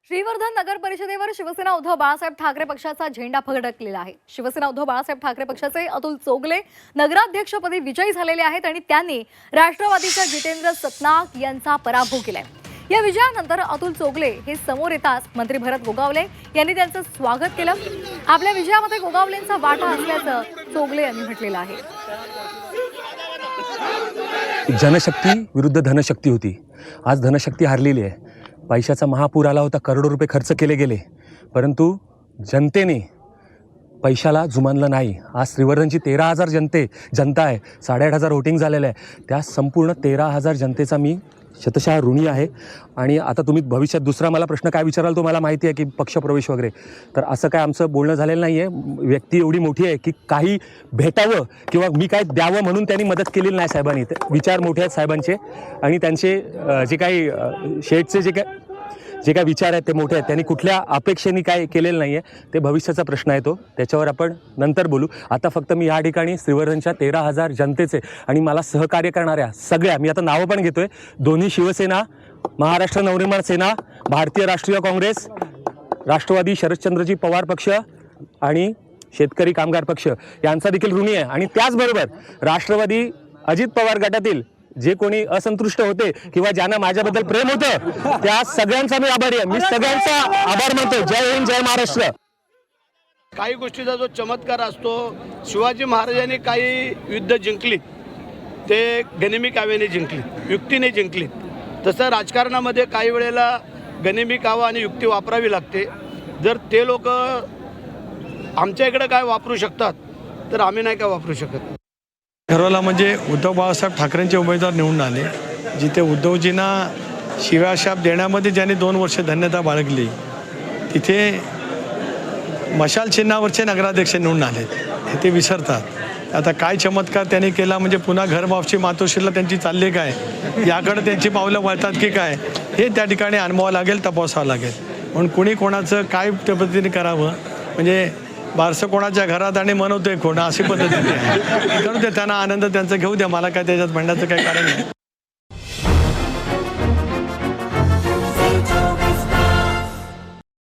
श्रीवर्धन नगर परिषदेवर शिवसेना उद्धव बाळासाहेब ठाकरे पक्षाचा झेंडा फडकलेला आहे। शिवसेना उद्धव बाळासाहेब ठाकरे पक्षाचे अतुल चोगले नगराध्यक्षपदी विजयी झालेले आहेत आणि त्यांनी राष्ट्रवादीच्या जितेंद्र सतनाक यांचा पराभव केलाय। या विजयानंतर अतुल चोगले हे समोर येताच मंत्री भरत गोगावले यांनी त्यांचं स्वागत केलं। आपल्या विजयामध्ये गोगावलेंचा वाटा असल्याचं चोगले यांनी म्हटलेलं आहे। जनशक्ती विरुद्ध धनशक्ती होती। आज धनशक्ती हारलेली आहे। पैशाचा महापूर आला होता, करोडो रुपये खर्च केले गेले, परंतु जनतेने पैशाला जुमानलं नाही। आज श्रीवर्धनची 13,000 जनता आहे, 8,500 वोटिंग झालेलं आहे। त्या संपूर्ण 13,000 जनतेचा मी शतशः ऋणी आहे। आणि आता तुम्ही भविष्यात दुसरा मला प्रश्न काय विचाराल तो मला माहिती आहे की पक्षप्रवेश वगैरे, तर असं काय आमचं बोलणं झालेलं नाही आहे। व्यक्ती एवढी मोठी आहे की काही भेटावं किंवा मी काय द्यावं म्हणून त्यांनी मदत केलेली नाही साहेबांनी। विचार मोठे आहेत साहेबांचे आणि त्यांचे जे काही शेठचे जे काय विचार आहेत ते मोठे आहेत। त्यांनी कुठल्या अपेक्षेने काय केलेलं नाही आहे, ते भविष्याचा प्रश्न आहे तो, त्याच्यावर आपण नंतर बोलू। आता फक्त मी या ठिकाणी श्रीवर्धनच्या 13,000 जनतेचे आणि मला सहकार्य करणाऱ्या सगळ्या, मी आता नावं पण घेतोय, दोन्ही शिवसेना, महाराष्ट्र नवनिर्माण सेना, भारतीय राष्ट्रीय काँग्रेस, राष्ट्रवादी शरदचंद्रजी पवार पक्ष आणि शेतकरी कामगार पक्ष यांचा देखील ऋणी आहे। आणि त्याचबरोबर राष्ट्रवादी अजित पवार गटातील जे कोणी असंतुष्ट होते किंवा ज्यांना माझ्याबद्दल प्रेम होतं त्या सगळ्यांचा मी आभारी आहे। मी सगळ्यांचा आभार मानतो। जय हिंद, जय महाराष्ट्र। काही गोष्टीचा जो चमत्कार असतो, शिवाजी महाराजांनी काही युद्ध जिंकली ते गनिमी काव्याने जिंकली, युक्तीने जिंकली। तसं राजकारणामध्ये काही वेळेला गनिमी कावा आणि युक्ती वापरावी लागते। जर ते लोक आमच्या इकडे काय वापरू शकतात तर आम्ही नाही काय वापरू शकत। ठरवला म्हणजे उद्धव बाळासाहेब ठाकरेंचे उमेदवार निवडून आले, जिथे उद्धवजींना शिव्याशाप देण्यामध्ये ज्यांनी 2 वर्ष धन्यता बाळगली, तिथे मशाल चिन्हावरचे नगराध्यक्ष निवडून आले, हे ते विसरतात। आता काय चमत्कार त्यांनी केला म्हणजे पुन्हा घरमावशी मातोश्रीला त्यांची चालली काय, याकडे त्यांची पावलं वळतात की काय, हे त्या ठिकाणी अनुभवावं लागेल, तपासावं लागेल। म्हणून कुणी कोणाचं काय त्या पद्धतीने करावं, म्हणजे बारसं कोणाच्या घरात आणि मनवतोय कोणा, अशी पद्धतीने करू दे, त्यांना आनंद त्यांचा घेऊ द्या, मला काय त्याच्यात म्हणण्याचं काही कारण नाही।